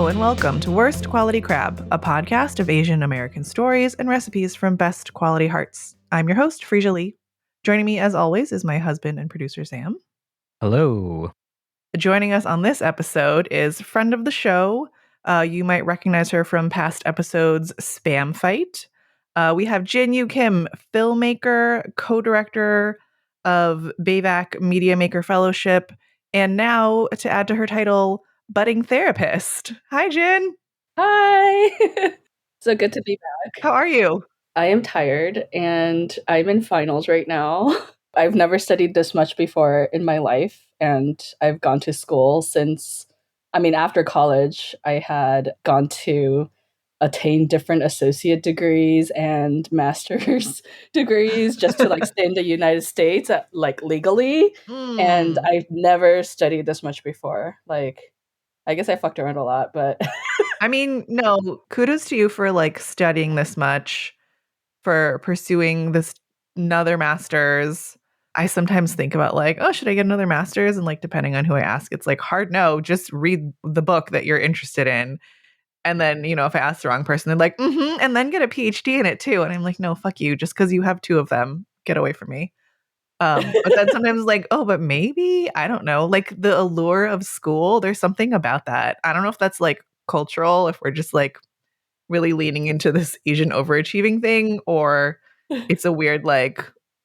and welcome to Worst Quality Crab, a podcast of Asian American stories and recipes from best quality hearts. I'm your host, Freesia Lee. Joining me, as always, is my husband and producer, Sam. Hello. Joining us on this episode is friend of the show. You might recognize her from past episodes, Spam Fight. We have Jin Yoo-Kim, filmmaker, co-director of Bayvac Media Maker Fellowship, and now, to add to her title, budding therapist. Hi, Jin. Hi. So good to be back. How are you? I am tired and I'm in finals right now. I've never studied this much before in my life, and I've gone to school since, after college, I had gone to attain different associate degrees and master's degrees just to stay in the United States, legally. And I've never studied this much before. I guess I fucked around a lot, but no, kudos to you for studying this much, for pursuing this another master's. I sometimes think about oh, should I get another master's? And depending on who I ask, it's hard no, just read the book that you're interested in. And then, if I ask the wrong person, they're like, and then get a PhD in it too. And I'm like, no, fuck you. Just because you have two of them, get away from me. But then sometimes oh, but maybe, I don't know, the allure of school, there's something about that. I don't know if that's cultural, if we're just really leaning into this Asian overachieving thing, or it's a weird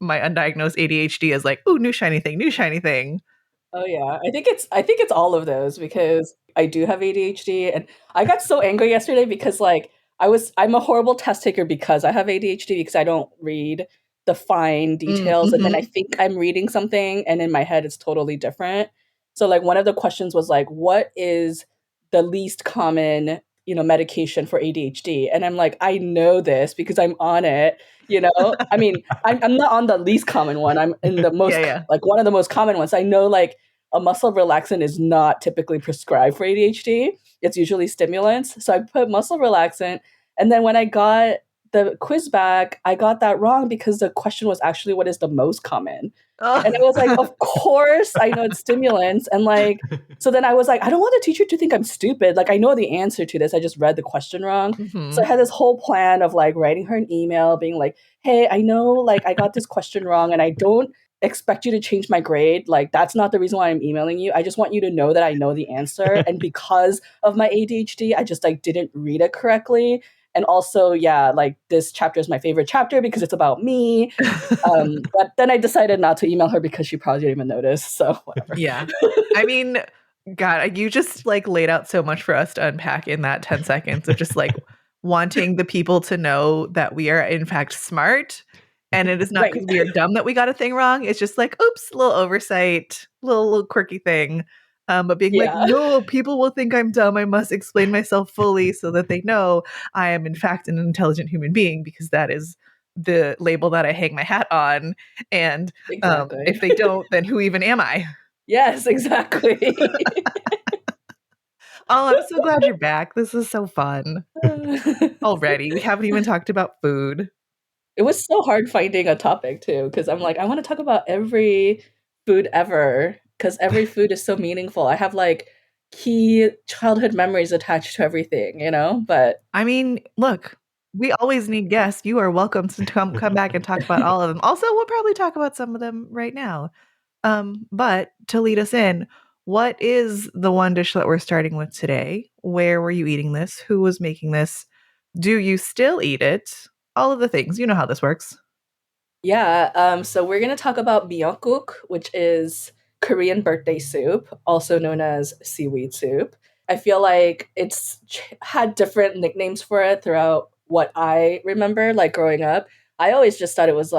my undiagnosed ADHD is ooh, new shiny thing. Oh yeah, I think it's all of those, because I do have ADHD, and I got so angry yesterday because I'm a horrible test taker because I have ADHD, because I don't read the fine details, and then I think I'm reading something and in my head it's totally different. So one of the questions was what is the least common medication for ADHD? And I'm like, I know this because I'm on it. I'm not on the least common one. I'm in the most one of the most common ones. I know a muscle relaxant is not typically prescribed for ADHD. It's usually stimulants. So I put muscle relaxant, and then when I got the quiz back, I got that wrong because the question was actually what is the most common. And I was like, of course I know it's stimulants. And so then I was like, I don't want the teacher to think I'm stupid. I know the answer to this. I just read the question wrong. So I had this whole plan of writing her an email being like, hey, I know I got this question wrong, and I don't expect you to change my grade. That's not the reason why I'm emailing you. I just want you to know that I know the answer. And because of my ADHD, I just didn't read it correctly. And also, this chapter is my favorite chapter because it's about me. But then I decided not to email her because she probably didn't even notice. So whatever. Yeah. God, you just laid out so much for us to unpack in that 10 seconds of just wanting the people to know that we are in fact smart. And it is not because we are dumb that we got a thing wrong. It's just oops, little oversight, little quirky thing. But being no, people will think I'm dumb. I must explain myself fully so that they know I am in fact an intelligent human being, because that is the label that I hang my hat on. And if they don't, then who even am I? Yes, exactly. Oh, I'm so glad you're back. This is so fun. Already, we haven't even talked about food. It was so hard finding a topic too, because I'm I want to talk about every food ever, because every food is so meaningful. I have key childhood memories attached to everything, but look, we always need guests. You are welcome to come back and talk about all of them. Also, we'll probably talk about some of them right now. But to lead us in, what is the one dish that we're starting with today? Where were you eating this? Who was making this? Do you still eat it? All of the things. You know how this works. Yeah, so we're going to talk about Miyeokguk, which is Korean birthday soup, also known as seaweed soup. I feel like it's had different nicknames for it throughout what I remember, growing up. I always just thought it was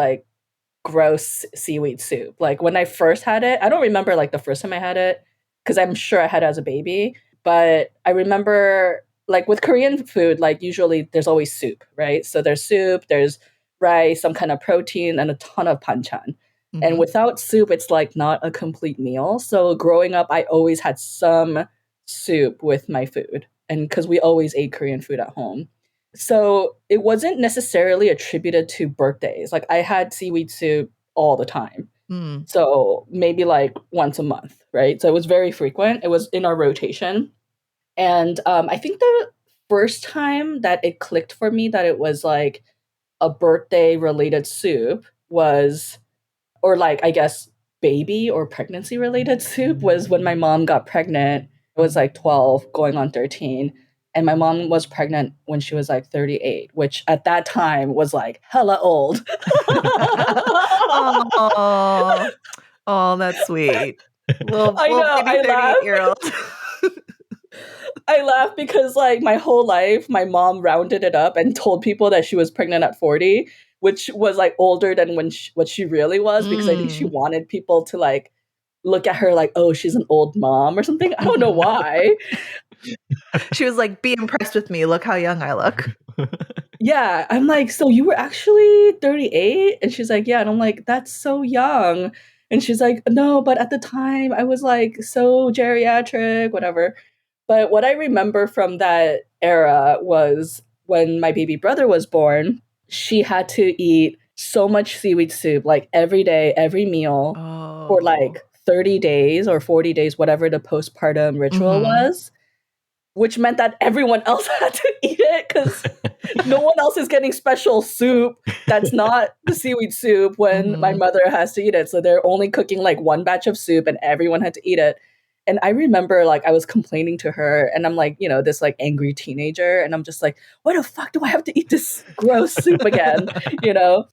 gross seaweed soup. When I first had it, I don't remember the first time I had it, because I'm sure I had it as a baby, but I remember with Korean food, usually there's always soup, right? So there's soup, there's rice, some kind of protein, and a ton of banchan. And without soup, it's not a complete meal. So growing up, I always had some soup with my food, and because we always ate Korean food at home. So it wasn't necessarily attributed to birthdays. I had seaweed soup all the time. So maybe once a month, right? So it was very frequent. It was in our rotation. And I think the first time that it clicked for me that it was like a birthday related soup was, or like, I guess, baby or pregnancy related soup was when my mom got pregnant. I was like 12 going on 13. And my mom was pregnant when she was like 38, which at that time was like hella old. Oh, oh, that's sweet. I Little know, baby 38-year-old. I laugh because like my whole life, my mom rounded it up and told people that she was pregnant at 40, which was like older than what she really was, because I think she Mm. wanted people to like look at her like, oh, she's an old mom or something. I don't know Mhm. why. She was like, be impressed with me. Look how young I look. Yeah, I'm like, so you were actually 38? And she's like, yeah. And I'm like, that's so young. And she's like, no, but at the time I was like so geriatric, whatever. But what I remember from that era was when my baby brother was born, she had to eat so much seaweed soup, like every day, every meal, for Oh. like 30 days or 40 days, whatever the postpartum ritual Mhm. was, which meant that everyone else had to eat it because no one else is getting special soup that's not the seaweed soup when my Mhm. mother has to eat it. So they're only cooking like one batch of soup and everyone had to eat it. And I remember like I was complaining to her and I'm like, this like angry teenager. And I'm just like, why the fuck do I have to eat this gross soup again? You know?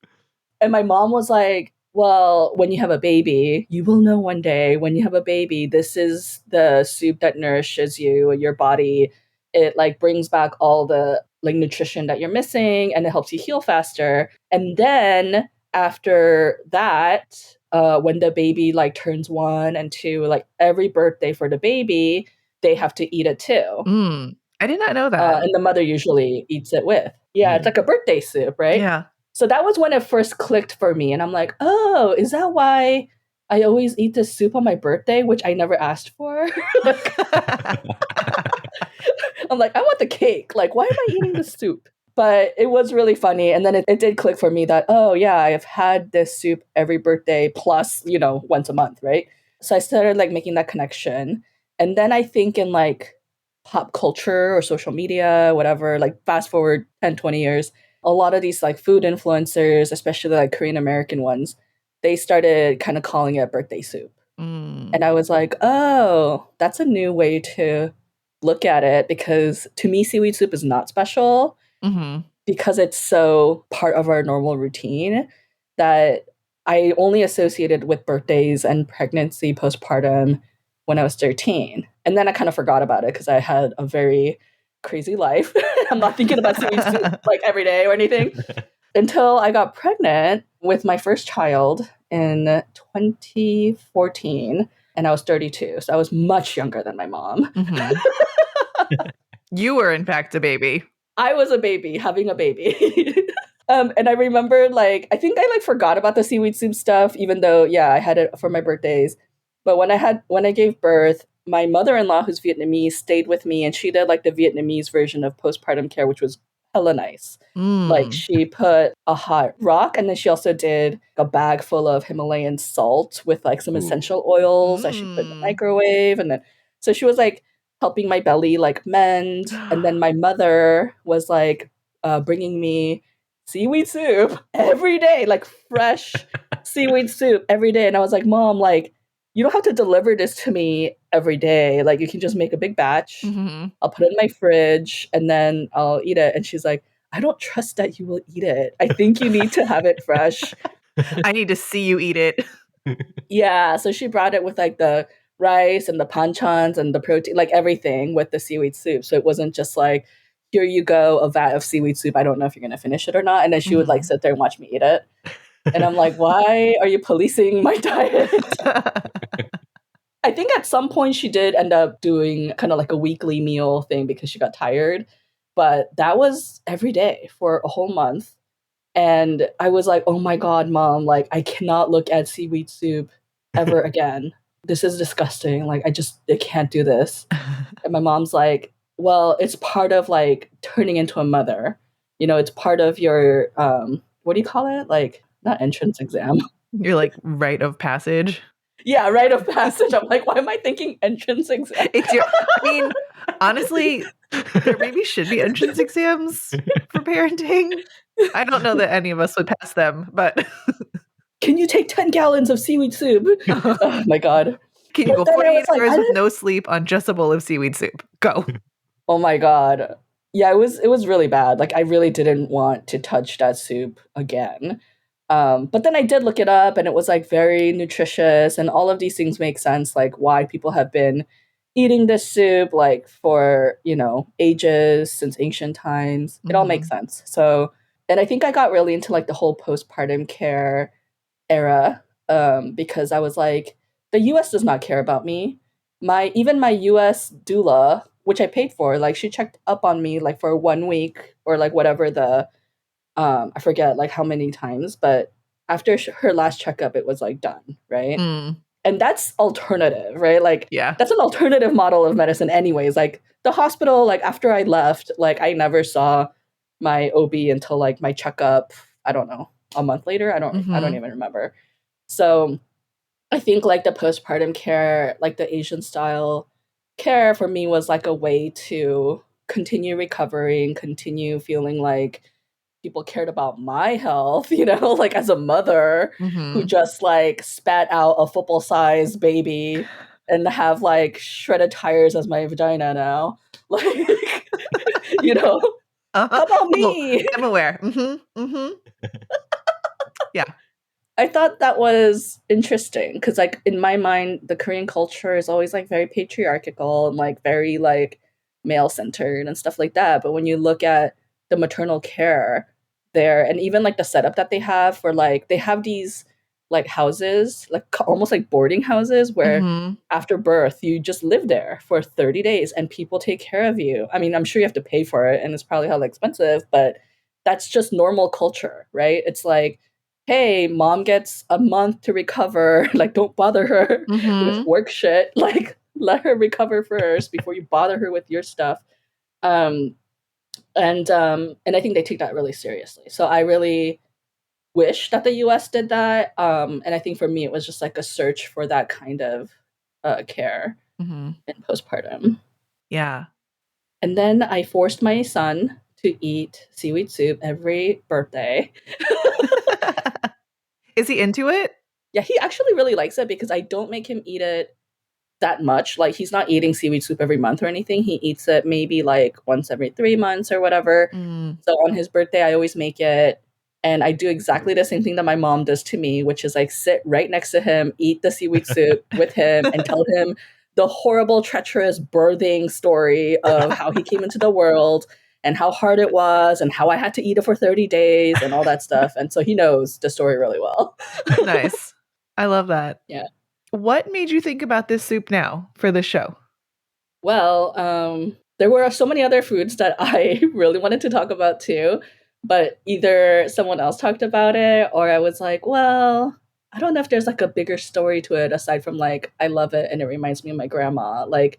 And my mom was like, well, when you have a baby, you will know one day when you have a baby, this is the soup that nourishes you, your body. It like brings back all the like nutrition that you're missing and it helps you heal faster. And then after that, when the baby like turns 1 and 2, like every birthday for the baby, they have to eat it too. Mm. I did not know that. And the mother usually eats it with. Yeah, it's Mm. like a birthday soup, right? Yeah. So that was when it first clicked for me. And I'm like, oh, is that why I always eat this soup on my birthday, which I never asked for? Like, I'm like, I want the cake. Like, why am I eating the soup? But it was really funny. And then it did click for me that, oh, yeah, I've had this soup every birthday plus, once a month, right? So I started like making that connection. And then I think in like pop culture or social media, whatever, like fast forward 10, 20 years, a lot of these like food influencers, especially like Korean American ones, they started kind of calling it birthday soup. Mm. And I was like, oh, that's a new way to look at it because to me, seaweed soup is not special Mhm. because it's so part of our normal routine that I only associated with birthdays and pregnancy postpartum when I was 13. And then I kind of forgot about it because I had a very crazy life. I'm not thinking about seaweed soup like every day or anything until I got pregnant with my first child in 2014 and I was 32. So I was much younger than my mom. Mhm. You were in fact a baby. I was a baby having a baby. And I remember like I think I like forgot about the seaweed soup stuff, even though I had it for my birthdays. But when I gave birth, my mother-in-law, who's Vietnamese, stayed with me and she did like the Vietnamese version of postpartum care, which was hella nice. Like Mm. she put a hot rock and then she also did a bag full of Himalayan salt with like some Ooh. essential oils that she put in the Mm. microwave. And then so she was like helping my belly like mend. And then my mother was like bringing me seaweed soup every day, like fresh seaweed soup every day. And I was like, Mom, like, you don't have to deliver this to me every day. Like, you can just make a big batch. Mhm. I'll put it in my fridge and then I'll eat it. And she's like, I don't trust that you will eat it. I think you need to have it fresh. I need to see you eat it. Yeah. So she brought it with like the rice and the panchans and the protein, like everything with the seaweed soup. So it wasn't just like, here you go, a vat of seaweed soup. I don't know if you're going to finish it or not. And then she would like Mhm. sit there and watch me eat it. And I'm like, why are you policing my diet? I think at some point she did end up doing kind of like a weekly meal thing because she got tired. But that was every day for a whole month. And I was like, oh my God, Mom, like I cannot look at seaweed soup ever again. This is disgusting. Like I can't do this. And my mom's like, well, it's part of like turning into a mother. It's part of your what do you call it? Like not entrance exam. You're like rite of passage. Yeah, rite of passage. I'm like, why am I thinking entrance exam? It's your I mean, Honestly, there maybe should be entrance exams for parenting. I don't know that any of us would pass them, but Can you take 10 gallons of seaweed soup? Oh my god. can you But go then I was 48 like, hours with no sleep on just a bowl of seaweed soup? Go. oh my god. Yeah, it was really bad. Like I really didn't want to touch that soup again. But then I did look it up and it was like very nutritious and all of these things make sense, like why people have been eating this soup like for, ages since ancient times. It all makes Mhm. sense. So, and I think I got really into like the whole postpartum care era, because I was like, the US does not care about me. My US doula, which I paid for, like she checked up on me like for 1 week or like whatever the I forget like how many times, but after her last checkup, it was like done, right? Mm, And that's alternative, right? Like yeah. that's an alternative model of medicine, anyways. Like the hospital, like after I left, like I never saw my OB until like my checkup. I don't know, a month later. I don't Mhm. even remember. So I think like the postpartum care, like the Asian style care for me was like a way to continue recovering, continue feeling like people cared about my health, like as a mother who Mhm. just like spat out a football sized baby and have like shredded tires as my vagina now. Like, you know, Uh-huh. how about Oh, me? I'm aware. Mhm. Mhm. Yeah. I thought that was interesting because, like, in my mind, the Korean culture is always like very patriarchal and like very like male centered and stuff like that. But when you look at the maternal care there, and even like the setup that they have for like they have these like houses, like almost like boarding houses, where Mhm. after birth you just live there for 30 days and people take care of you. I mean, I'm sure you have to pay for it and it's probably hella expensive, but that's just normal culture, right? It's like, hey, mom gets a month to recover. Like, don't bother her with Mhm. work shit. Like, let her recover first before you bother her with your stuff. Um, and I think they take that really seriously. So I really wish that the US did that. And I think for me, it was just like a search for that kind of care Mhm. in postpartum. Yeah. And then I forced my son to eat seaweed soup every birthday. Is he into it? Yeah, he actually really likes it because I don't make him eat it that much. Like he's not eating seaweed soup every month or anything. He eats it maybe like once every 3 months or whatever. Mm. So on his birthday, I always make it. And I do exactly the same thing that my mom does to me, which is like sit right next to him, eat the seaweed soup with him, and tell him the horrible, treacherous birthing story of how he came into the world and how hard it was and how I had to eat it for 30 days and all that stuff. And so he knows the story really well. Nice. I love that. Yeah. What made you think about this soup now for the show? Well, there were so many other foods that I really wanted to talk about too, but either someone else talked about it or I was like, well, I don't know if there's like a bigger story to it aside from like I love it and it reminds me of my grandma. Like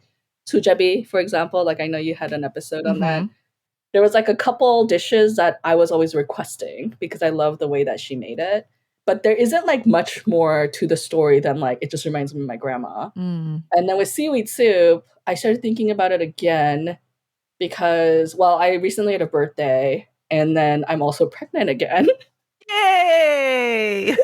sujabi, for example, like I know you had an episode on that. Mhm. There was like a couple dishes that I was always requesting because I love the way that she made it. But there isn't like much more to the story than like it just reminds me of my grandma. Mm. And then with seaweed soup, I started thinking about it again because, well, I recently had a birthday and then I'm also pregnant again. Yay!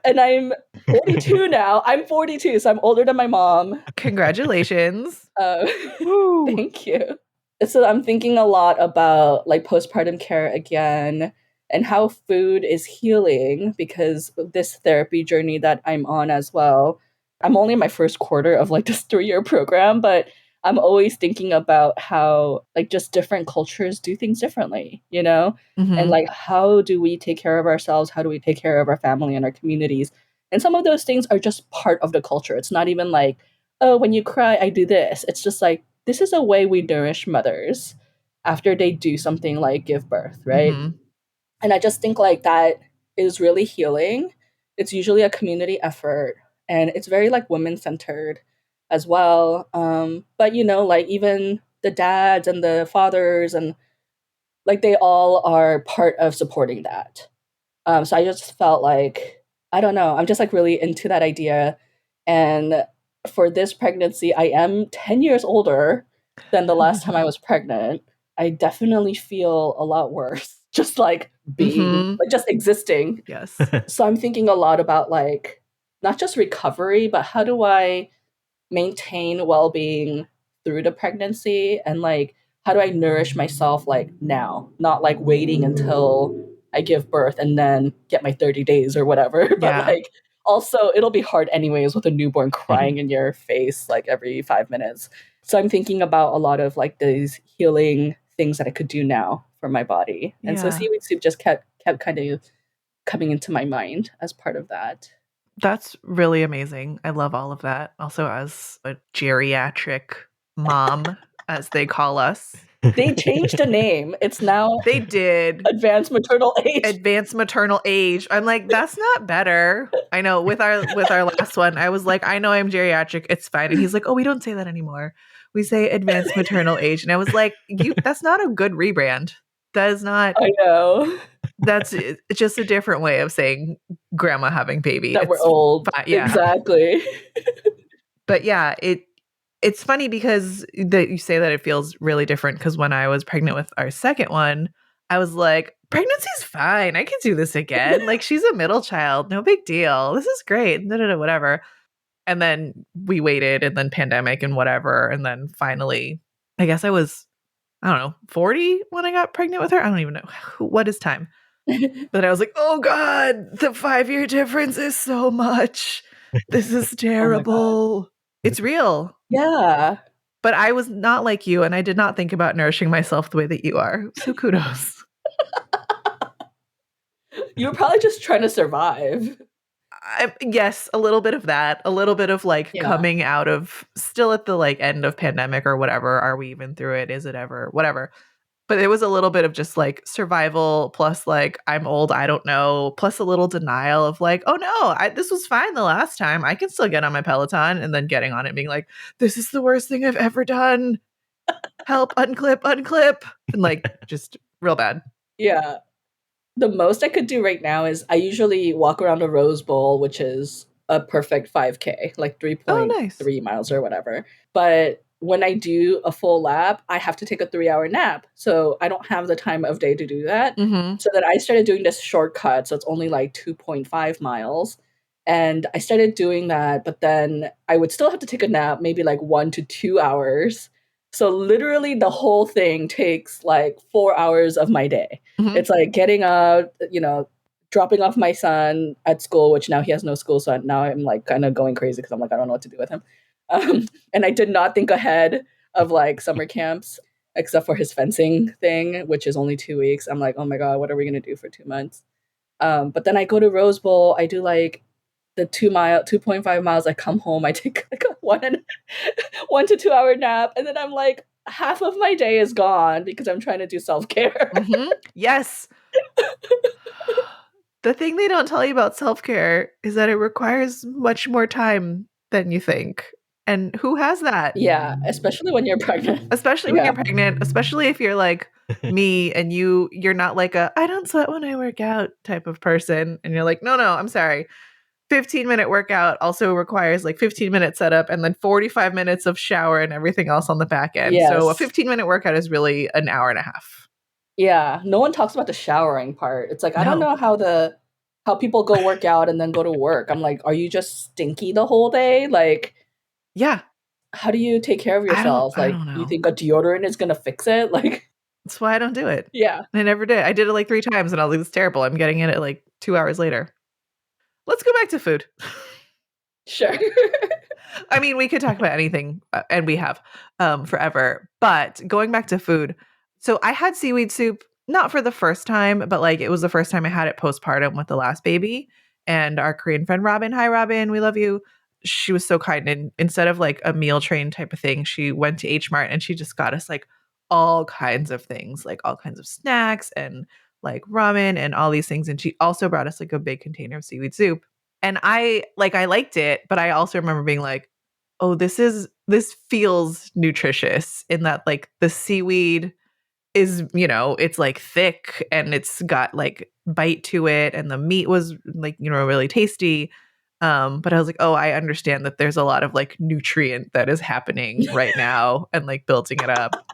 And I'm 42 now. I'm 42, so I'm older than my mom. Congratulations. Uh, Woo. thank you. So I'm thinking a lot about like postpartum care again and how food is healing because of this therapy journey that I'm on as well. I'm only in my first quarter of like this 3-year program, but I'm always thinking about how like just different cultures do things differently, you know? And Mhm. like how do we take care of ourselves? How do we take care of our family and our communities? And some of those things are just part of the culture. It's not even like, oh, when you cry, I do this. It's just like this is a way we nourish mothers after they do something like give birth, right? Mhm. And I just think like that is really healing. It's usually a community effort and it's very like women centered as well. But like even the dads and the fathers and like they all are part of supporting that. So I just felt like, I don't know, I'm just like really into that idea. And for this pregnancy, I am 10 years older. than the last time I was pregnant. I definitely feel a lot worse just like being, Mhm. like just existing. Yes. So I'm thinking a lot about like not just recovery, but how do I maintain well-being through the pregnancy, and like how do I nourish myself like now, not like waiting until I give birth and then get my 30 days or whatever. But Yeah. like also it'll be hard anyways with a newborn crying in your face like every 5 minutes. So I'm thinking about a lot of like these healing things that I could do now for my body. And so Yeah. seaweed soup just kept kind of coming into my mind as part of that. That's really amazing. I love all of that. Also, as a geriatric mom, as they call us. They changed the name. It's now They did. advanced maternal age. Advanced maternal age. I'm like, that's not better. I know with our last one, I was like, I know I'm geriatric, it's fine. And he's like, oh, we don't say that anymore. We say advanced maternal age. And I was like, that's not a good rebrand. That is not I know it's just a different way of saying grandma having baby. that we're It's old. fine. Yeah. Exactly. But yeah, it's funny because that you say that it feels really different because when I was pregnant with our second one, I was like, pregnancy's fine. I can do this again. Like she's a middle child. No big deal. This is great. Da, da, da, whatever. And then we waited and then pandemic and whatever. And then finally, I guess I was, I don't know, 40 when I got pregnant with her. I don't even know. What is time? But I was like, oh God, the 5-year difference is so much. This is Oh my god. terrible. It's real. Yeah. But I was not like you, and I did not think about nourishing myself the way that you are. So kudos. You were probably just trying to survive. Yes, a little bit of that, a little bit of like Yeah. coming out of still at the like end of pandemic or whatever. Are we even through it? Is it ever? Whatever. But it was a little bit of just like survival plus like I'm old, I don't know, plus a little denial of like, oh no, this was fine the last time. I can still get on my Peloton, and then getting on it and being like, this is the worst thing I've ever done. Help, unclip, unclip. And like just real bad. Yeah. The most I could do right now is I usually walk around the Rose Bowl, which is a perfect 5K, like Oh, nice. 3.3 miles or whatever. But when I do a full lap, I have to take a 3 hour nap. So I don't have the time of day to do that. Mm-hmm. So then I started doing this shortcut. So it's only like 2.5 miles. And I started doing that, but then I would still have to take a nap, maybe like 1 to 2 hours. So literally the whole thing takes like 4 hours of my day. Mm-hmm. It's like getting up, dropping off my son at school, which now he has no school. So now I'm like kind of going crazy because I'm like, I don't know what to do with him. And I did not think ahead of like summer camps, except for his fencing thing, which is only 2 weeks. I'm like, oh my God, what are we going to do for 2 months? But then I go to Rose Bowl. I do like the 2.5 miles. I come home. I take like a 1 to 2 hour nap. And then I'm like, half of my day is gone because I'm trying to do self-care. Mm-hmm. Yes. The thing they don't tell you about self-care is that it requires much more time than you think. And who has that? Yeah, especially when you're pregnant. Especially when Yeah. you're pregnant, especially if you're like me and you're not like a I don't sweat when I work out type of person. And you're like, no, I'm sorry. 15-minute workout also requires like 15-minute setup and then 45 minutes of shower and everything else on the back end. So a Yes. 15-minute workout is really an hour and a half. Yeah. No one talks about the showering part. It's like I don't No. know how people go work out and then go to work. I'm like, are you just stinky the whole day? Like, Yeah. how do you take care of I don't yourself? I Like, don't you know. think a deodorant is gonna fix it? Like, That's why I don't do it. yeah, I never did. I did it like 3 times and I was like, it's terrible. I'm getting it at like 2 hours later. Let's go back to food. sure. I mean, we could talk about anything, and we have forever. But going back to food, so I had seaweed soup not for the first time, but like it was the first time I had it postpartum with the last baby. And our Korean friend Robin, hi Robin, we love you. She was so kind, and instead of like a meal train type of thing, she went to H Mart and she just got us like all kinds of things, like all kinds of snacks and like ramen and all these things. And she also brought us like a big container of seaweed soup. And I liked it, but I also remember being like, "Oh, this feels nutritious in that like the seaweed is, it's like thick and it's got like bite to it and the meat was like, really tasty." But I was like, oh, I understand that there's a lot of like nutrient that is happening right now and like building it up.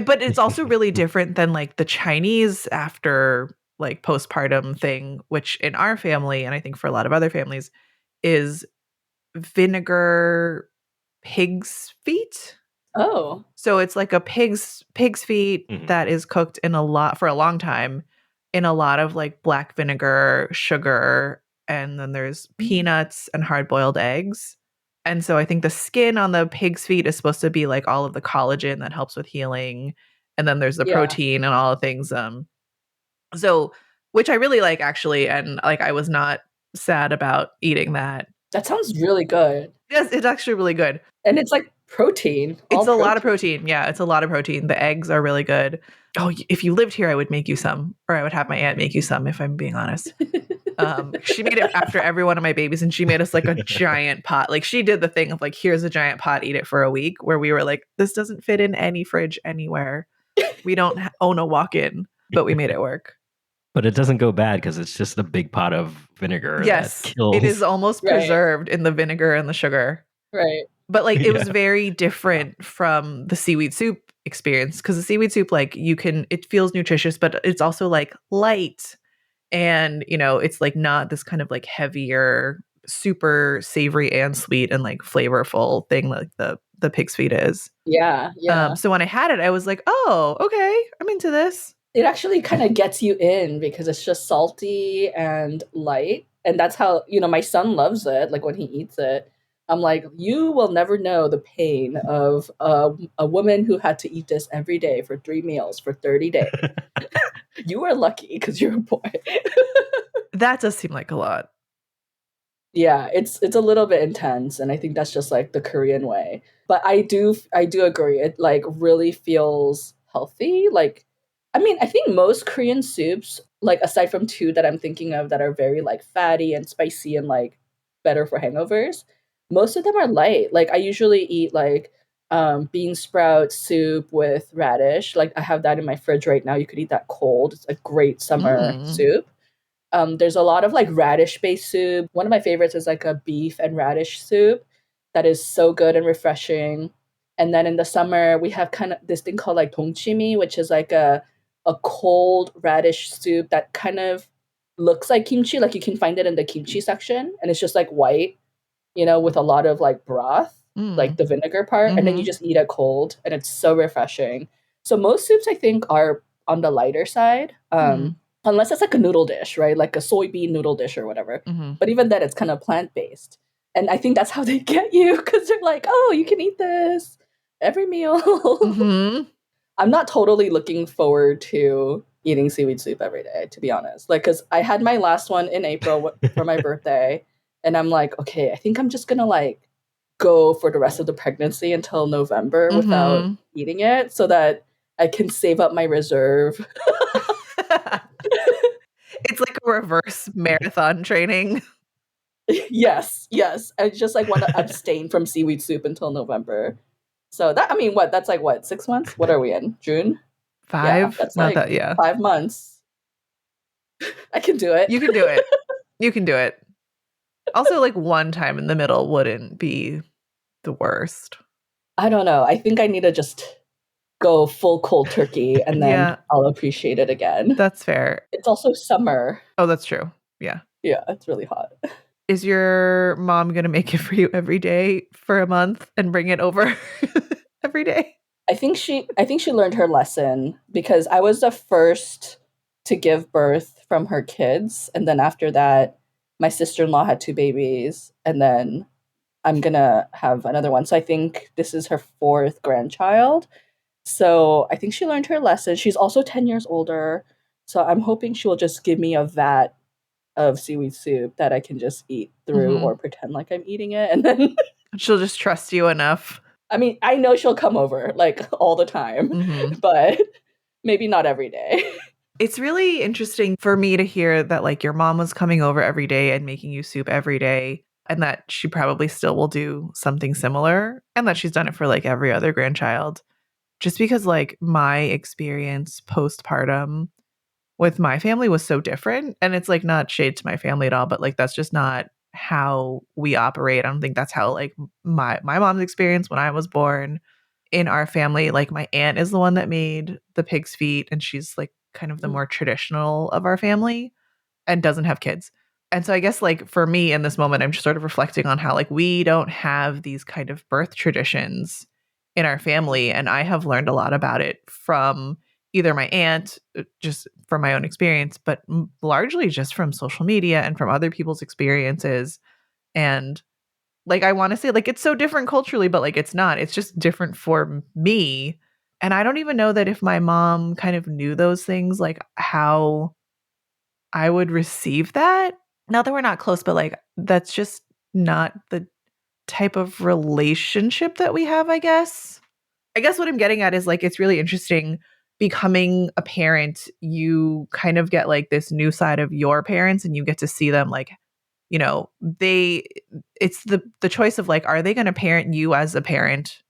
But it's also really different than like the Chinese after like postpartum thing, which in our family, and I think for a lot of other families, is vinegar pig's feet. Oh. So it's like a pig's feet Mhm. that is cooked in a lot for a long time in a lot of like black vinegar, sugar, and then there's peanuts and hard-boiled eggs. And so I think the skin on the pig's feet is supposed to be like all of the collagen that helps with healing. And then there's the Yeah. protein and all the things. So which I really like actually, and like I was not sad about eating that. That sounds really good. Yes, it's actually really good. And it's like protein. It's all a lot of protein. Yeah, it's a lot of protein. The eggs are really good. Oh, if you lived here, I would make you some, or I would have my aunt make you some, if I'm being honest. She made it after every one of my babies, and she made us like a giant pot. Like she did the thing of like, here's a giant pot, eat it for a week. Where we were like, this doesn't fit in any fridge anywhere. We don't own a walk-in, but we made it work. But it doesn't go bad because it's just a big pot of vinegar. Yes, that kills. it is almost Right. preserved in the vinegar and the sugar. Right. But like it was Yeah. very different from the seaweed soup experience because the seaweed soup, like it feels nutritious, but it's also like light. And, it's like not this kind of like heavier, super savory and sweet and like flavorful thing like the pig's feet is. Yeah. Yeah. So when I had it, I was like, oh, okay, I'm into this. It actually kind of gets you in because it's just salty and light. And that's how, my son loves it. Like when he eats it, I'm like, you will never know the pain of a woman who had to eat this every day for 3 meals for 30 days. You are lucky because you're a boy. That does seem like a lot. Yeah, it's a little bit intense, and I think that's just like the Korean way. But I do agree. It like really feels healthy. Like, I mean, I think most Korean soups, like aside from 2 that I'm thinking of that are very like fatty and spicy and like better for hangovers, most of them are light. Like I usually eat like bean sprout soup with radish. Like I have that in my fridge right now. You could eat that cold. It's a great summer soup. There's a lot of like radish based soup. One of my favorites is like a beef and radish soup that is so good and refreshing. And then in the summer, we have kind of this thing called like dongchimi, which is like a cold radish soup that kind of looks like kimchi. Like you can find it in the kimchi section, and it's just like white, with a lot of like broth, like the vinegar part, and then you just eat it cold, and it's so refreshing. So most soups, I think, are on the lighter side. Unless it's like a noodle dish, right? Like a soybean noodle dish or whatever. But even then, it's kind of plant-based. And I think that's how they get you because they're like, oh, you can eat this every meal. I'm not totally looking forward to eating seaweed soup every day, to be honest. Like, because I had my last one in April for my birthday. And I'm like, okay, I think I'm just going to like go for the rest of the pregnancy until November without eating it so that I can save up my reserve. It's like a reverse marathon training. Yes. I just like want to abstain from seaweed soup until November. So that, I mean, that's like 6 months? What are we in? June? 5? Yeah, that's Not like that, yeah. 5 months. I can do it. You can do it. You can do it. Also, like one time in the middle wouldn't be the worst. I don't know. I think I need to just go full cold turkey and then I'll appreciate it again. That's fair. It's also summer. Oh, that's true. Yeah. Yeah, it's really hot. Is your mom going to make it for you every day for a month and bring it over every day? I think she learned her lesson because I was the first to give birth from her kids, and then after that my sister-in-law had 2 babies, and then I'm going to have another one. So I think this is her 4th grandchild. So I think she learned her lesson. She's also 10 years older. So I'm hoping she will just give me a vat of seaweed soup that I can just eat through or pretend like I'm eating it. And then she'll just trust you enough. I mean, I know she'll come over like all the time, but maybe not every day. It's really interesting for me to hear that like your mom was coming over every day and making you soup every day, and that she probably still will do something similar, and that she's done it for like every other grandchild. Just because like my experience postpartum with my family was so different, and it's like not shade to my family at all, but like that's just not how we operate. I don't think that's how like my mom's experience when I was born. In our family, like my aunt is the one that made the pig's feet, and she's like kind of the more traditional of our family and doesn't have kids. And so I guess like for me in this moment, I'm just sort of reflecting on how like we don't have these kind of birth traditions in our family. And I have learned a lot about it from either my aunt, just from my own experience, but largely just from social media and from other people's experiences. And like I want to say like it's so different culturally, but like it's not. It's just different for me. And I don't even know that if my mom kind of knew those things, like how I would receive that. Not that we're not close, but like that's just not the type of relationship that we have, I guess. I guess what I'm getting at is like it's really interesting becoming a parent. You kind of get like this new side of your parents and you get to see them like, you know, it's the choice of like, are they going to parent you as a parent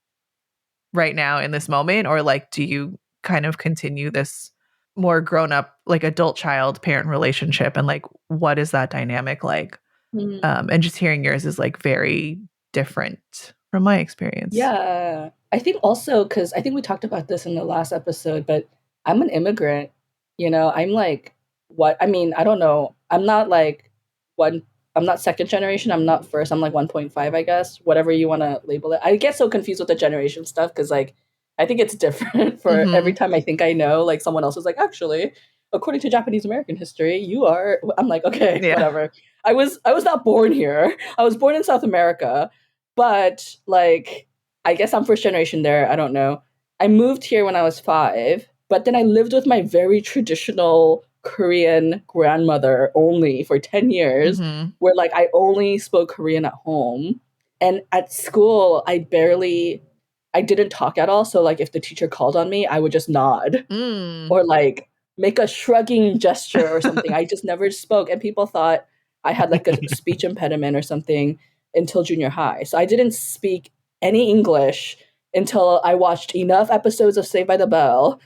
right now in this moment? Or like, do you kind of continue this more grown up, like adult child parent relationship? And like, what is that dynamic like? And just hearing yours is like very different from my experience. Yeah. I think also because I think we talked about this in the last episode, but I'm an immigrant. You know, I'm like, what? I mean, I don't know. I'm not like one, I'm not second generation. I'm not first. I'm like 1.5, I guess, whatever you want to label it. I get so confused with the generation stuff because, like, I think it's different for every Mm-hmm. time I think I know, like, someone else is like, actually, according to Japanese American history, you are. I'm like, okay, Yeah. whatever. I was not born here. I was born in South America, but like I guess I'm first generation there. I don't know. I moved here when I was 5, but then I lived with my very traditional Korean grandmother only for 10 years, Mm-hmm. where like I only spoke Korean at home. And at school, I didn't talk at all. So like if the teacher called on me, I would just nod Mm. or like make a shrugging gesture or something. I just never spoke. And people thought I had like a speech impediment or something until junior high. So I didn't speak any English until I watched enough episodes of Saved by the Bell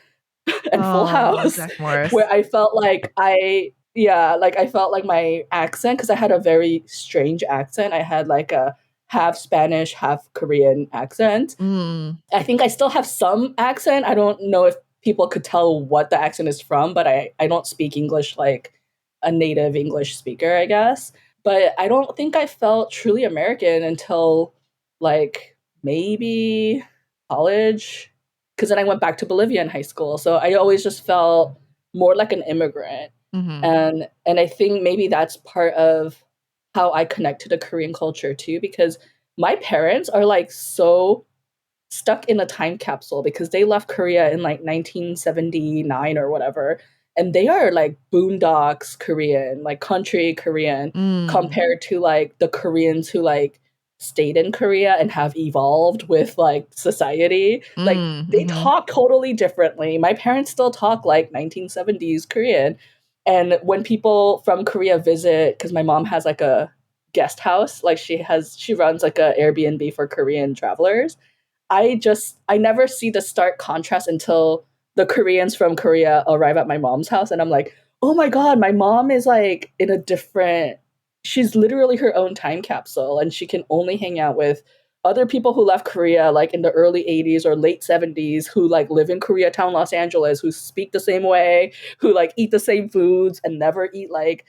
and Full Oh, House Zach where Morris. I felt like I felt like my accent, because I had a very strange accent. I had like a half Spanish, half Korean accent. Mm. I think I still have some accent. I don't know if people could tell what the accent is from, but I don't speak English like a native English speaker, I guess. But I don't think I felt truly American until like maybe college, because then I went back to Bolivia in high school. So I always just felt more like an immigrant. Mm-hmm. And I think maybe that's part of how I connect to the Korean culture too, because my parents are like so stuck in a time capsule because they left Korea in like 1979 or whatever. And they are like boondocks Korean, like country Korean, Mm. compared to like the Koreans who like stayed in Korea and have evolved with like society. Like Mm. they Mm-hmm. talk totally differently. My parents still talk like 1970s Korean. And when people from Korea visit, because my mom has like a guest house, like she runs like a Airbnb for Korean travelers. I never see the stark contrast until the Koreans from Korea arrive at my mom's house, and I'm like, "Oh my god, my mom is like in a different she's literally her own time capsule, and she can only hang out with other people who left Korea like in the early 80s or late 70s who like live in Koreatown, Los Angeles, who speak the same way, who like eat the same foods and never eat like,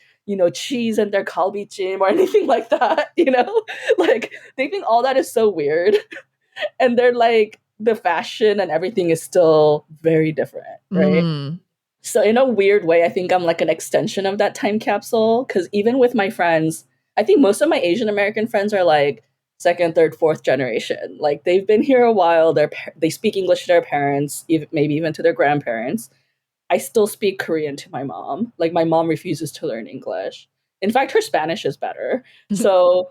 cheese in their kalbichim or anything like that, you know? Like they think all that is so weird, and they're like the fashion and everything is still very different, right? Mm. So in a weird way, I think I'm like an extension of that time capsule, because even with my friends, I think most of my Asian American friends are like second, third, fourth generation. Like they've been here a while. They speak English to their parents, even, maybe even to their grandparents. I still speak Korean to my mom. Like my mom refuses to learn English. In fact, her Spanish is better. So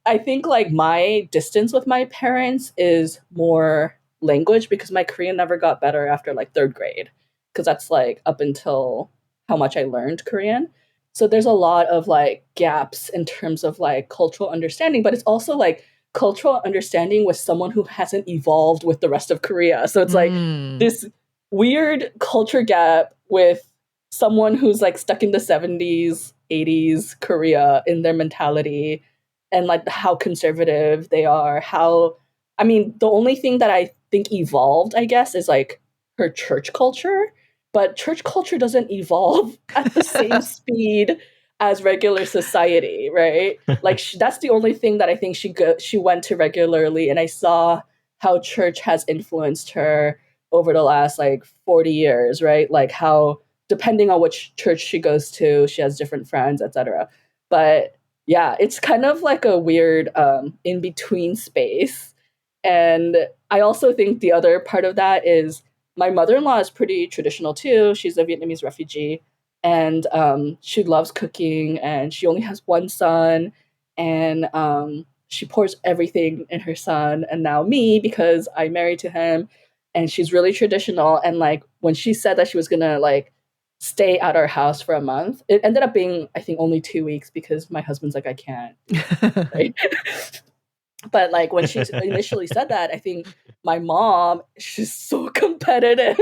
I think like my distance with my parents is more language, because my Korean never got better after like third grade, because that's like up until how much I learned Korean. So there's a lot of like gaps in terms of like cultural understanding, but it's also like cultural understanding with someone who hasn't evolved with the rest of Korea. So it's like Mm. this weird culture gap with someone who's like stuck in the 70s, 80s Korea in their mentality and like how conservative they are. How, I mean, the only thing that I think evolved, I guess, is like her church culture, but church culture doesn't evolve at the same speed as regular society, right? Like that's the only thing that I think she went to regularly, and I saw how church has influenced her over the last like 40 years, right? Like how depending on which church she goes to, she has different friends, etc. But yeah, it's kind of like a weird in between space. And I also think the other part of that is my mother-in-law is pretty traditional too. She's a Vietnamese refugee, and she loves cooking, and she only has one son, and she pours everything in her son and now me because I'm married to him, and she's really traditional. And like when she said that she was gonna like stay at our house for a month, it ended up being I think only 2 weeks because my husband's like I can't, right? But like when she initially said that, I think my mom, she's so competitive.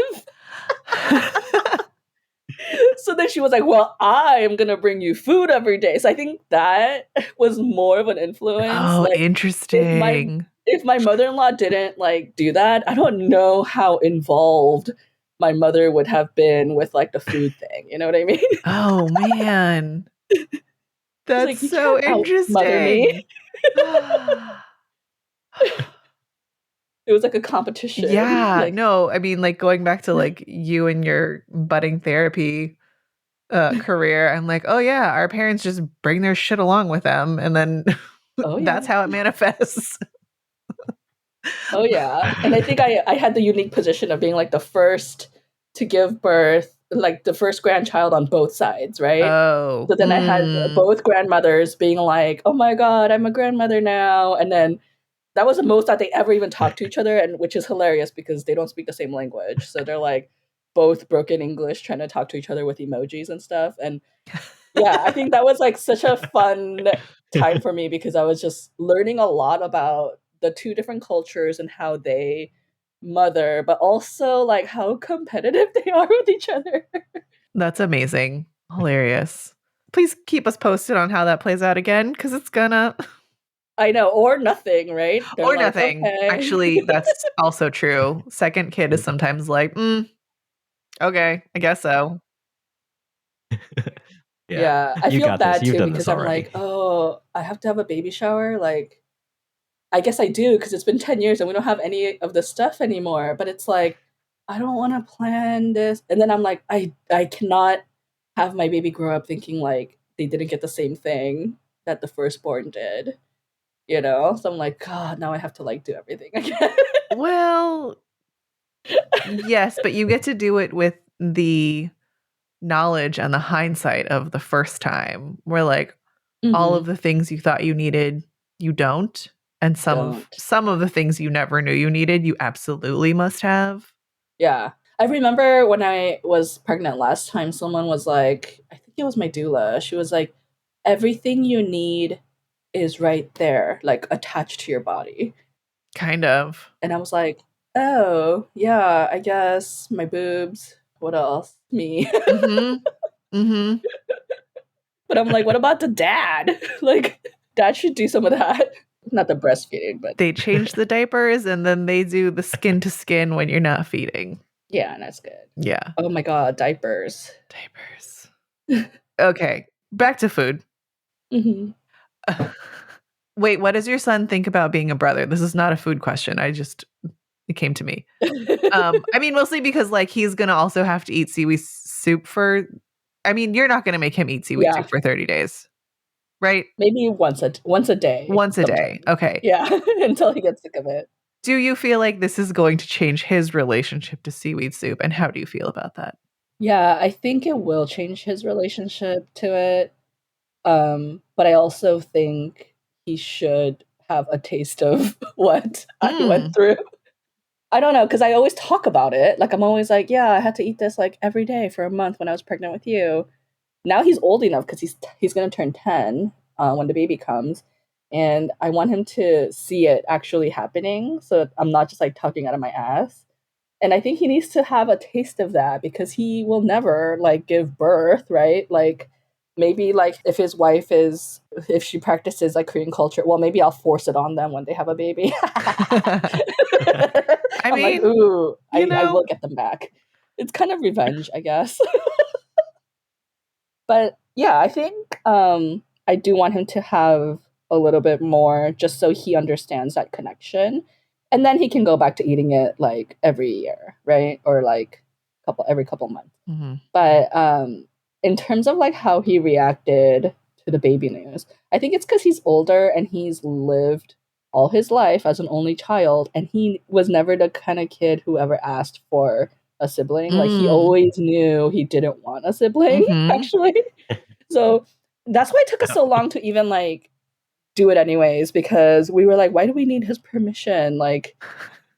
So then she was like, well, I am gonna bring you food every day. So I think that was more of an influence. Oh, Like interesting. if my mother-in-law didn't like do that, I don't know how involved my mother would have been with like the food thing. You know what I mean? Oh, man. She's That's like, you so can't out mother me. interesting. It was like a competition. Yeah, Like, no, I mean, like, going back to, like, you and your budding therapy, career, I'm like, "Oh, yeah, our parents just bring their shit along with them, and then oh that's yeah. how it manifests." Oh yeah. And I think I had the unique position of being like the first to give birth, like the first grandchild on both sides, right? Oh, So then I had both grandmothers being like, "Oh my god, I'm a grandmother now." And then that was the most that they ever even talked to each other, and which is hilarious because they don't speak the same language. So they're like both broken English trying to talk to each other with emojis and stuff. And yeah, I think that was like such a fun time for me because I was just learning a lot about the two different cultures and how they mother, but also like how competitive they are with each other. That's amazing. Hilarious. Please keep us posted on how that plays out again, because it's gonna I know, or nothing, right? They're or like, nothing. okay. Actually, that's also true. Second kid is sometimes like, okay, I guess so." Yeah. Yeah, I You feel got this. bad You've too done this because I'm already. like, oh, I have to have a baby shower. Like, I guess I do because it's been 10 years and we don't have any of this stuff anymore. But it's like, I don't want to plan this. And then I'm like, I cannot have my baby grow up thinking like they didn't get the same thing that the firstborn did, you know? So I'm like, God, now I have to like do everything again. Well, yes, but you get to do it with the knowledge and the hindsight of the first time, where, like, all of Hmm. the things you thought you needed, you don't, and Don't. some of the things you never knew you needed, you absolutely must have. Yeah. I remember when I was pregnant last time, someone was like, I think it was my doula. She was like, everything you need is right there, like attached to your body. Kind of. And I was like, oh, yeah, I guess my boobs. What else? Me. Mhm. Mhm. But I'm like, what about the dad? Like, dad should do some of that. Not the breastfeeding, but They change the diapers, and then they do the skin to skin when you're not feeding. yeah, that's good. Yeah. Oh my God, diapers. Diapers. Okay, back to food. Hmm. Wait, what does your son think about being a brother? This is not a food question, it came to me. I mean, mostly because, like, he's gonna also have to eat seaweed soup for I mean, you're not gonna make him eat seaweed Yeah, soup for 30 days, right? maybe once a day, Once a day, sometimes. okay. Yeah, until he gets sick of it. Do you feel like this is going to change his relationship to seaweed soup, and how do you feel about that? Yeah, I think it will change his relationship to it. But I also think he should have a taste of what I went Mm, through. I don't know, because I always talk about it. Like I'm always like, yeah, I had to eat this like every day for a month when I was pregnant with you. Now he's old enough because he's gonna turn 10 when the baby comes, and I want him to see it actually happening, so I'm not just like talking out of my ass. And I think he needs to have a taste of that because he will never like give birth, right? Like maybe like if if she practices like Korean culture, well, maybe I'll force it on them when they have a baby. I I'm like, mean, ooh, you I know, will get them back. It's kind of revenge, I guess. But yeah, I think I do want him to have a little bit more just so he understands that connection. And then he can go back to eating it like every year, right? Or like every couple months. mhm. But in terms of like how he reacted to the baby news, I think it's because he's older and he's lived all his life as an only child, and he was never the kind of kid who ever asked for a sibling. Like he Mm. always knew he didn't want a sibling, Mhm. actually. So that's why it took us so long to even like do it anyways, because we were like, why do we need his permission? Like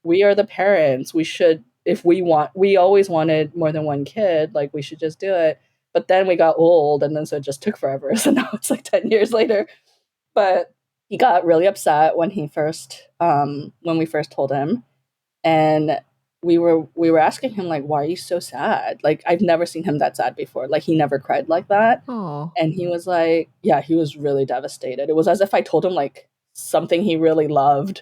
we are the parents. We should, if we always wanted more than one kid, like we should just do it. But then we got old and then so it just took forever. So now it's like 10 years later. But he got really upset when we first told him. And we were asking him like, why are you so sad? Like I've never seen him that sad before. Like he never cried like that. Oh. And he was like, yeah, he was really devastated. It was as if I told him like something he really loved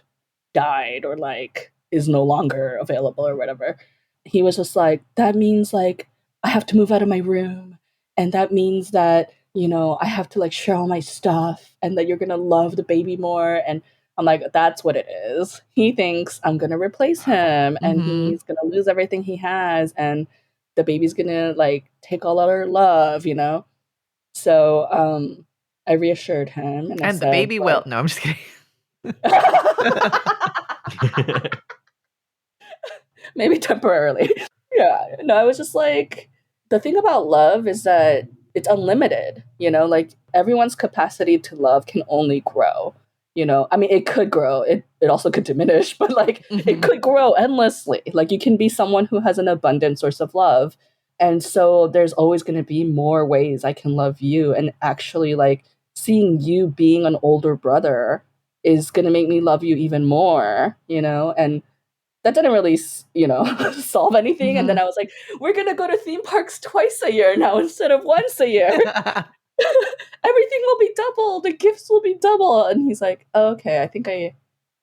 died or like is no longer available or whatever. He was just like, that means like I have to move out of my room. And that means that, I have to like share all my stuff and that you're going to love the baby more. And I'm like, that's what it is. He thinks I'm going to replace him and Mhm. he's going to lose everything he has. And the baby's going to like take all our love. So I reassured him and I And the said, baby will. like, No, I'm just kidding. maybe temporarily. Yeah. No, I was just like, the thing about love is that it's unlimited, like everyone's capacity to love can only grow. I mean, it could grow, it also could diminish, but like it Mhm. could grow endlessly. Like you can be someone who has an abundant source of love. And so there's always going to be more ways I can love you. And actually, like seeing you being an older brother is going to make me love you even more, and that didn't really, solve anything. And then Mhm. I was like, we're going to go to theme parks twice a year now instead of once a year. Everything will be double. The gifts will be double. And he's like, oh, okay, I think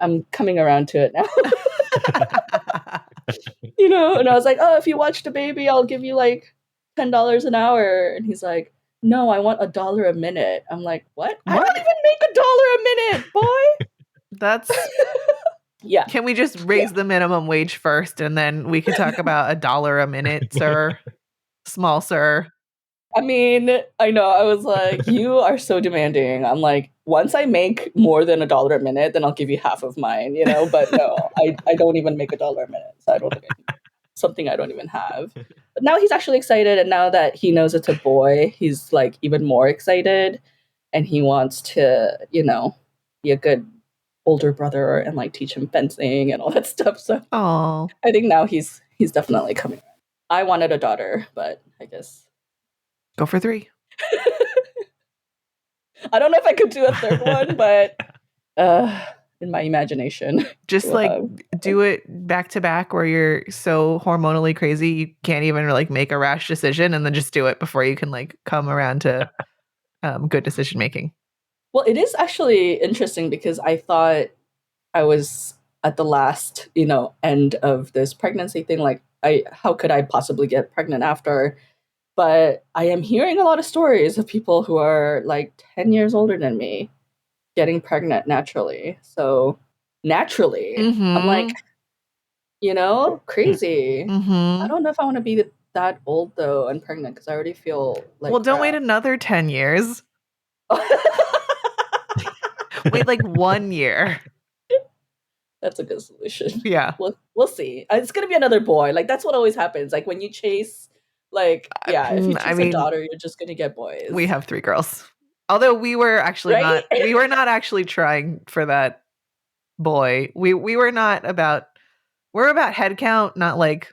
I'm coming around to it now. And I was like, oh, if you watch the baby, I'll give you like $10 an hour. And he's like, no, I want $1 a minute. I'm like, what? I What? don't even make $1 a minute, boy. That's Yeah. Can we just raise the minimum wage first and then we could talk about $1 a minute, sir? Small sir. I mean, I know. I was like, you are so demanding. I'm like, once I make more than $1 a minute, then I'll give you half of mine. But no, I don't even make $1 a minute. So I don't think something I don't even have. But now he's actually excited. And now that he knows it's a boy, he's like even more excited. And he wants to, be a good older brother and like teach him fencing and all that stuff. So Oh. I think now he's definitely coming. I wanted a daughter, but I guess Go for 3. I don't know if I could do a third one, but in my imagination, Just we'll like have. do it back to back where you're so hormonally crazy you can't even like make a rash decision, and then just do it before you can like come around to good decision making. Well, it is actually interesting because I thought I was at the last, end of this pregnancy thing. Like, how could I possibly get pregnant after? But I am hearing a lot of stories of people who are like 10 years older than me getting pregnant naturally. So naturally, I'm like, Mhm. crazy. I Mhm. don't know if I want to be that old though and pregnant because I already feel like Well, don't wait crap. another 10 years. Wait like 1 year. That's a good solution. Yeah. We'll see. It's gonna be another boy. Like that's what always happens. Like when you chase, like yeah, if you I chase a mean, daughter, you're just gonna get we boys, have 3 girls. Although right? we were not actually trying for that boy. We were not about we're about head count, not like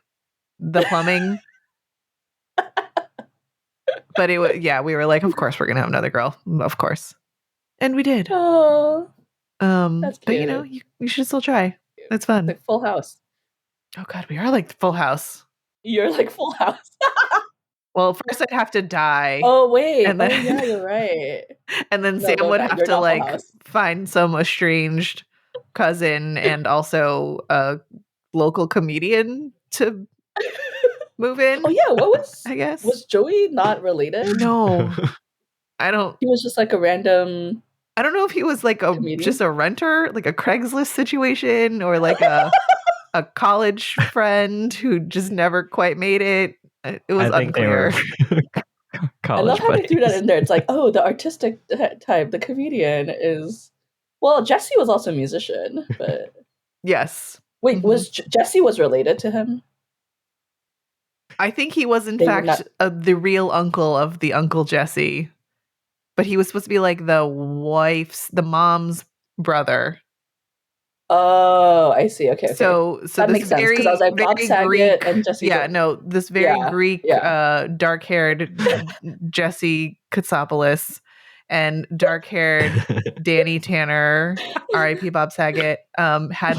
the plumbing. But yeah, we were like, of course we're gonna have another girl. Of course. And we did. Oh, that's But cute. you should still try. It's fun. Like Full House. Oh god, we are like Full House. You're like Full House. Well, first I'd have to die. Oh wait. And then, Oh yeah, you're right. and then No, Sam would don't die. have You're to not Full like House. find some estranged cousin and also a local comedian to move in, Oh yeah, I guess. was Joey not related? No, I don't. He was just like a random I don't know if he was like comedian. just a renter, like a Craigslist situation, or like a college friend who just never quite made it. It was I think they were unclear. I love college how they threw that buddies. in there. It's like, oh, the artistic type, the comedian is. Well, Jesse was also a musician, but Yes. wait, was Jesse was related to him? I think he was in They were fact not- the real uncle of the Uncle Jesse, but he was supposed to be like the mom's brother. Oh, I see. Okay, okay. So That this makes sense because I was like Bob very Saget Greek, and Jesse. yeah, no, this very Greek, dark-haired Jesse Katsopoulos and dark-haired Danny Tanner, R.I.P. Bob Saget, had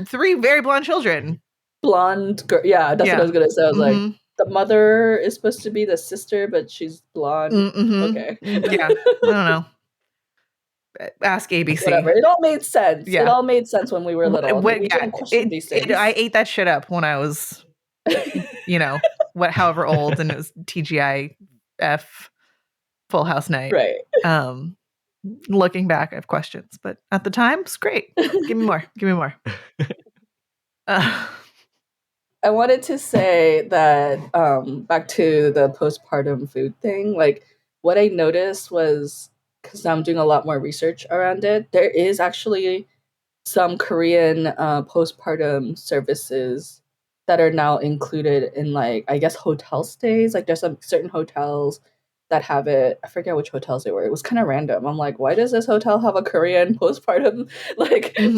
3 very blonde children. Blonde girl. Yeah, that's what I was gonna say. I was like, the mother is supposed to be the sister, but she's blonde. Okay. Yeah, I don't know. Ask ABC. Whatever. It all made sense. Yeah. It all made sense when we were little. We don't question these things. I ate that shit up when I was, however old, and it was TGIF Full House night. Right. Looking back, I have questions, but at the time, it's great. Give me more. Give me more. I wanted to say that back to the postpartum food thing, like what I noticed was, because I'm doing a lot more research around it, there is actually some Korean postpartum services that are now included in, like, I guess hotel stays. Like there's some certain hotels that have it. I forget which hotels they were. It was kind of random. I'm like, why does this hotel have a Korean postpartum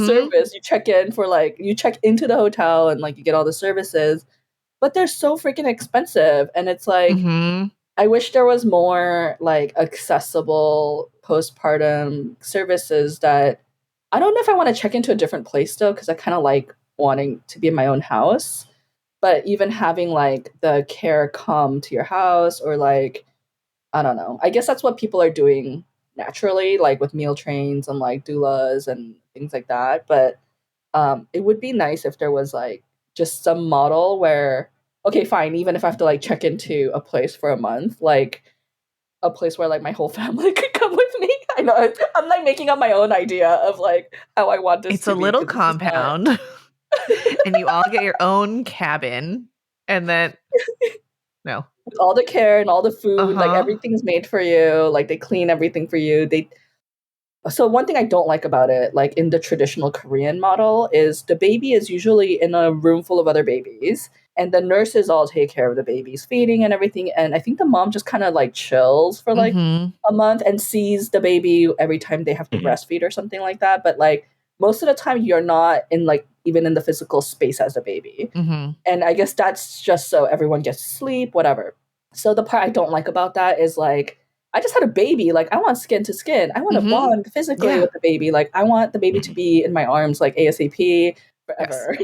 service? You check into the hotel and like you get all the services, but they're so freaking expensive. And it's like, I wish there was more like accessible postpartum services that I don't know if I want to check into a different place though, because I kind of like wanting to be in my own house. But even having like the care come to your house, or like, I don't know. I guess that's what people are doing naturally, like with meal trains and like doulas and things like that. But it would be nice if there was like just some model where, okay, fine, even if I have to like check into a place for a month, like a place where like my whole family could come with me. I know I'm like making up my own idea of like how I want this. It's a little compound, and you all get your own cabin, and then no. With all the care and all the food, like everything's made for you. Like they clean everything for you. So one thing I don't like about it, like in the traditional Korean model, is the baby is usually in a room full of other babies, and the nurses all take care of the babies, feeding and everything. And I think the mom just kind of like chills for like a month and sees the baby every time they have to breastfeed or something like that. But like most of the time, you're not in like even in the physical space as a baby. And I guess that's just so everyone gets sleep, whatever. So the part I don't like about that is like, I just had a baby. Like, I want skin to skin. I want to bond physically with the baby. Like, I want the baby to be in my arms, like ASAP forever,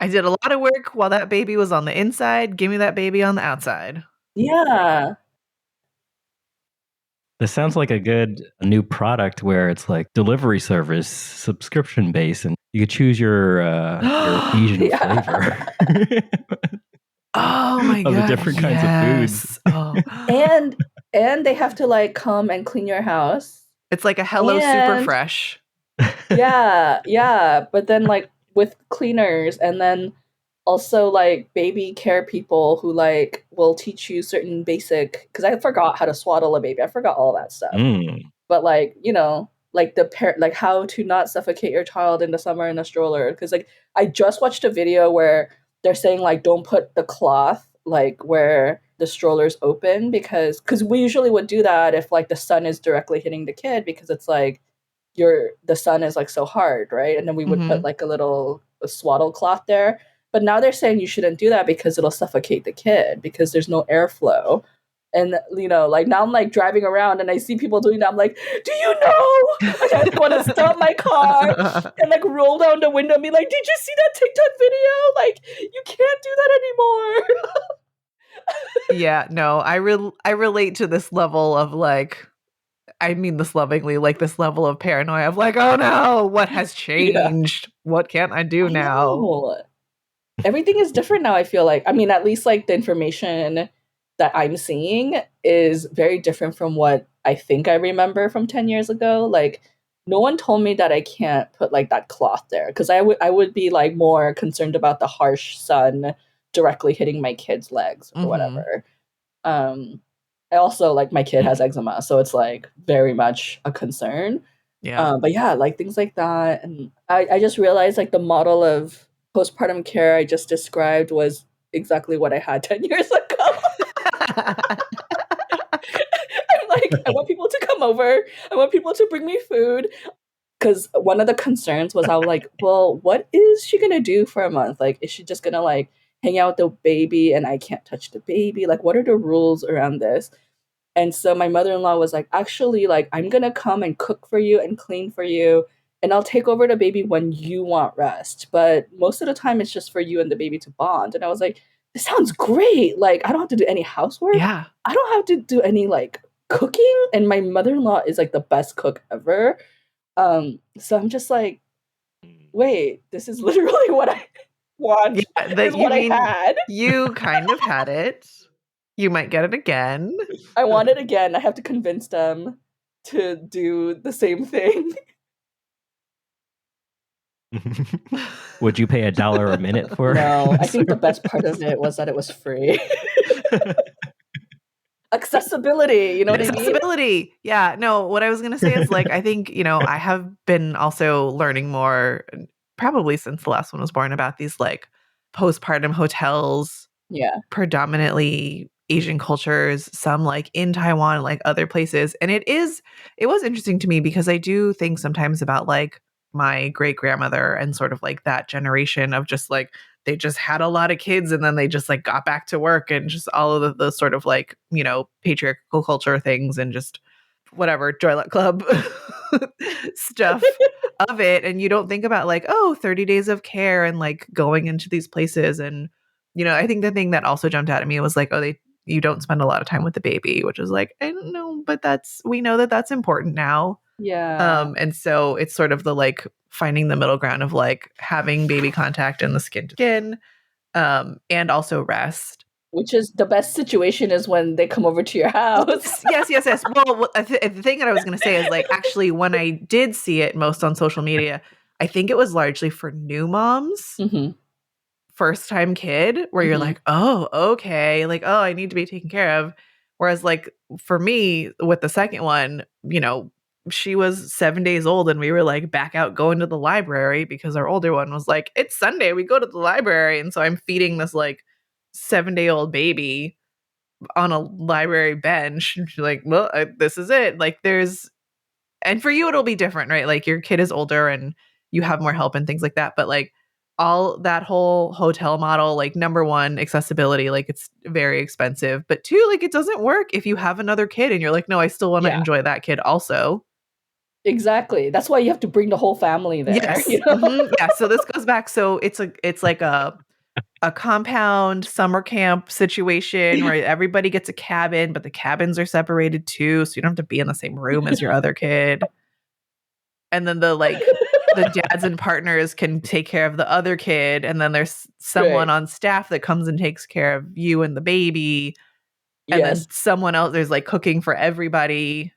I did a lot of work while that baby was on the inside. Give me that baby on the outside. Yeah. This sounds like a good new product where it's like delivery service, subscription based, and you could choose your Asian flavor. Oh my god! Of the different kinds of foods. Oh. and they have to like come and clean your house. It's like a Hello Super Fresh. Yeah. But then like with cleaners, and then also like baby care people who like will teach you certain basic, because I forgot how to swaddle a baby. I forgot all that stuff. But like, like like how to not suffocate your child in the summer in a stroller. Because like I just watched a video where they're saying like don't put the cloth like where the stroller's open, because we usually would do that if like the sun is directly hitting the kid, because it's like the sun is like so hard, right? And then we would put like a swaddle cloth there. But now they're saying you shouldn't do that because it'll suffocate the kid because there's no airflow. And like now I'm like driving around and I see people doing that. I'm like, do you know? Like, I want to stop my car and like roll down the window and be like, did you see that TikTok video? Like, you can't do that anymore. Yeah, no, I relate to this level of like, I mean this lovingly, like this level of paranoia of like, oh no, what has Yeah. changed? What can I do I now? know. Everything is different now, I feel like. I mean, at least like the information that I'm seeing is very different from what I think I remember from 10 years ago. Like no one told me that I can't put like that cloth there because I would be like more concerned about the harsh sun directly hitting my kid's legs or Mhm. whatever. Um I also like my kid has eczema, so it's like very much a concern. Yeah. But yeah, like things like that. And I just realized like the model of postpartum care I just described was exactly what I had 10 years ago. I'm like, I want people to come over. I want people to bring me food. Because one of the concerns was I was like, well, what is she going to do for a month? Like, is she just going to like hang out with the baby and I can't touch the baby? Like, what are the rules around this? And so my mother-in-law was like, actually, like, I'm gonna come and cook for you and clean for you, and I'll take over the baby when you want rest. But most of the time, it's just for you and the baby to bond. And I was like, this sounds great. Like, I don't have to do any housework. Yeah. I don't have to do any like cooking. And my mother-in-law is like the best cook ever. So I'm just like, wait, this is literally what I want. Yeah, Is that you what I mean had. you kind of had it. You might get it again. I want it again. I have to convince them to do the same thing. Would you pay $1 a minute for? No, I think the best part of it was that it was free. Accessibility, you know what I mean? Accessibility. Yeah, no, what I was gonna say is like I think, I have been also learning more probably since the last one was born about these like postpartum hotels, Yeah. predominantly Asian cultures, some like in Taiwan, like other places. And it was interesting to me because I do think sometimes about like my great grandmother and sort of like that generation of just like they just had a lot of kids and then they just like got back to work and just all of the sort of like, patriarchal culture things and just whatever, Joy Club stuff of it. And you don't think about like, oh, 30 days of care and like going into these places. And, I think the thing that also jumped out at me was like, oh, you don't spend a lot of time with the baby, which is like, I don't know, but we know that that's important now. Yeah. And so it's sort of the like finding the middle ground of like having baby contact and the skin to skin, and also rest. Which is the best situation is when they come over to your house. Yes. Well, the thing that I was going to say is like actually when I did see it most on social media, I think it was largely for new moms, Mhm. first time kid, where you're Mhm. like, oh, okay, like, oh, I need to be taken care of. Whereas like for me with the second one, she was 7 days old and we were like back out going to the library because our older one was like, it's Sunday, we go to the library. And so I'm feeding this like 7-day-old baby on a library bench. And she's like, well, this is it. Like and for you, it'll be different, right? Like your kid is older and you have more help and things like that. But like all that whole hotel model, like number one, accessibility, like it's very expensive. But two, like it doesn't work if you have another kid and you're like, no, I still want to Yeah. enjoy that kid also. Exactly. That's why you have to bring the whole family there. Yes. You know? Yeah. So this goes back. So it's like a compound summer camp situation where everybody gets a cabin, but the cabins are separated too. So you don't have to be in the same room as your other kid. And then the dads and partners can take care of the other kid. And then there's someone Right. on staff that comes and takes care of you and the baby. And then Yes. someone else, there's like cooking for everybody.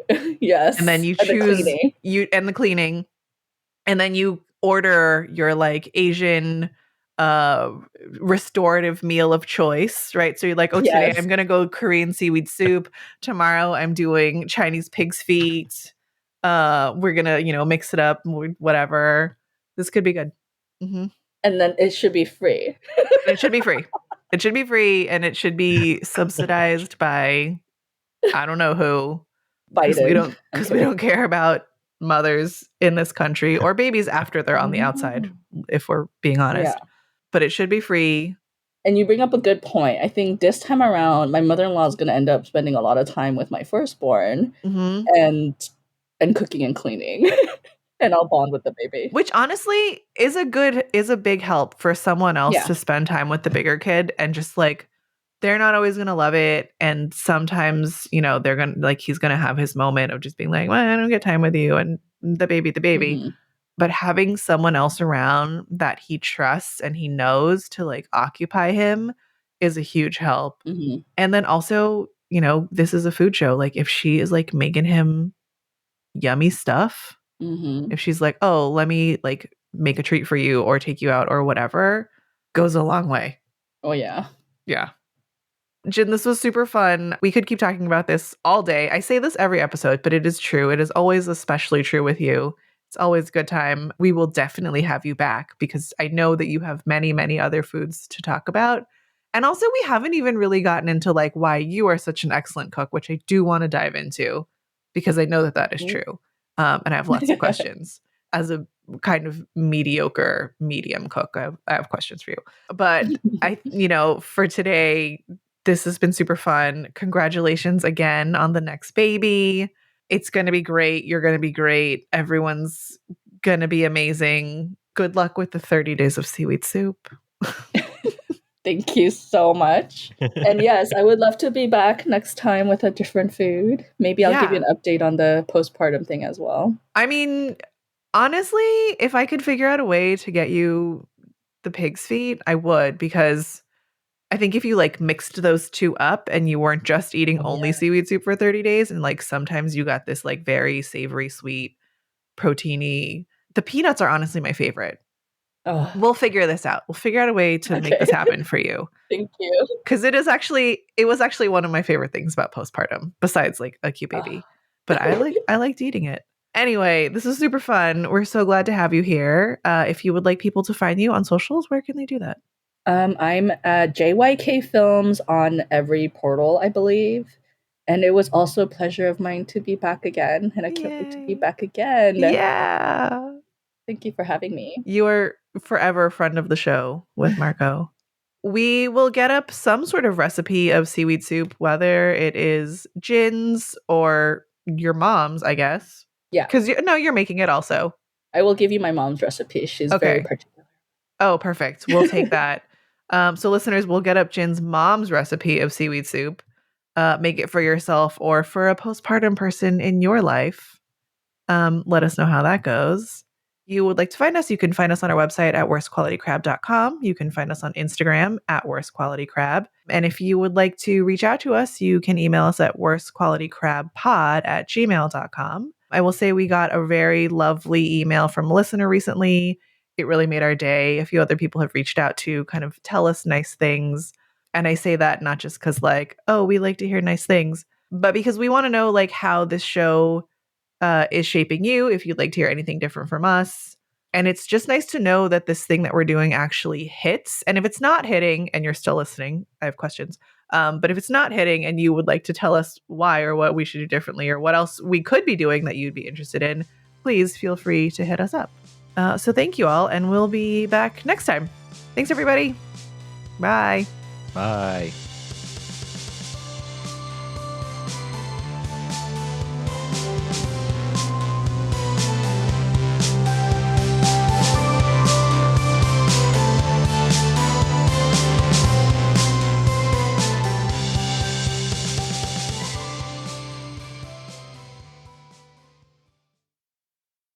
And then Yes. you And the choose cleaning. and the cleaning. And then you order your like Asian uh restorative meal of choice, right? So you're like, oh, today Yes. I'm gonna go Korean seaweed soup. Tomorrow I'm doing Chinese pig's feet. We're gonna, mix it up, whatever. This could be good. Hmm. And then it should be free. And it should be free. It should be free and it should be subsidized by I don't know who, because we Biden. don't I'm because we kidding. don't care about mothers in this country or babies after they're on the outside, if we're being honest. Yeah. But it should be free. And you bring up a good point. I think this time around, my mother-in-law is going to end up spending a lot of time with my firstborn Hmm. and cooking and cleaning, and I'll bond with the baby. Which honestly is a big help for someone else Yeah. to spend time with the bigger kid and just like they're not always going to love it. And sometimes, they're going to like, he's going to have his moment of just being like, well, I don't get time with you and the baby. Mm-hmm. But having someone else around that he trusts and he knows to like occupy him is a huge help. Mm-hmm. And then also, this is a food show. Like if she is like making him yummy stuff, Mm-hmm. if she's like, oh, let me like make a treat for you or take you out or whatever, goes a long way. Oh, yeah. Yeah. Jin, this was super fun. We could keep talking about this all day. I say this every episode, but it is true. It is always especially true with you. It's always a good time. We will definitely have you back because I know that you have many, many other foods to talk about. And also, we haven't even really gotten into like why you are such an excellent cook, which I do want to dive into because I know that that is true. And I have lots of questions. As a kind of mediocre medium cook, I have questions for you. But for today, this has been super fun. Congratulations again on the next baby. It's going to be great. You're going to be great. Everyone's going to be amazing. Good luck with the 30 days of seaweed soup. Thank you so much. And yes, I would love to be back next time with a different food. Maybe I'll give you an update on the postpartum thing as well. I mean, honestly, if I could figure out a way to get you the pig's feet, I would, because I think if you like mixed those two up and you weren't just eating only seaweed soup for 30 days and like sometimes you got this like very savory, sweet, proteiny. The peanuts are honestly my favorite. Oh. We'll figure this out. We'll figure out a way to make this happen for you. Thank you. Because it was actually one of my favorite things about postpartum, besides like a cute baby. But I liked eating it. Anyway, this is super fun. We're so glad to have you here. If you would like people to find you on socials, where can they do that? I'm at JYK Films on every portal, I believe. And it was also a pleasure of mine to be back again. And I can't wait to be back again. Yeah. Thank you for having me. You are forever a friend of the show with Marco. We will get up some sort of recipe of seaweed soup, whether it is Jin's or your mom's, I guess. Yeah. Because you're making it also. I will give you my mom's recipe. She's very particular. Oh, perfect. We'll take that. So listeners, we'll get up Jin's mom's recipe of seaweed soup. Make it for yourself or for a postpartum person in your life. Let us know how that goes. You would like to find us, you can find us on our website at worstqualitycrab.com. You can find us on Instagram at worstqualitycrab. And if you would like to reach out to us, you can email us at worstqualitycrabpod@gmail.com. I will say we got a very lovely email from a listener recently. It really made our day. A few other people have reached out to kind of tell us nice things. And I say that not just because like, oh, we like to hear nice things, but because we want to know like how this show is shaping you, if you'd like to hear anything different from us. And it's just nice to know that this thing that we're doing actually hits. And if it's not hitting and you're still listening, I have questions. But if it's not hitting and you would like to tell us why or what we should do differently or what else we could be doing that you'd be interested in, please feel free to hit us up. So thank you all, and we'll be back next time. Thanks, everybody. Bye. Bye.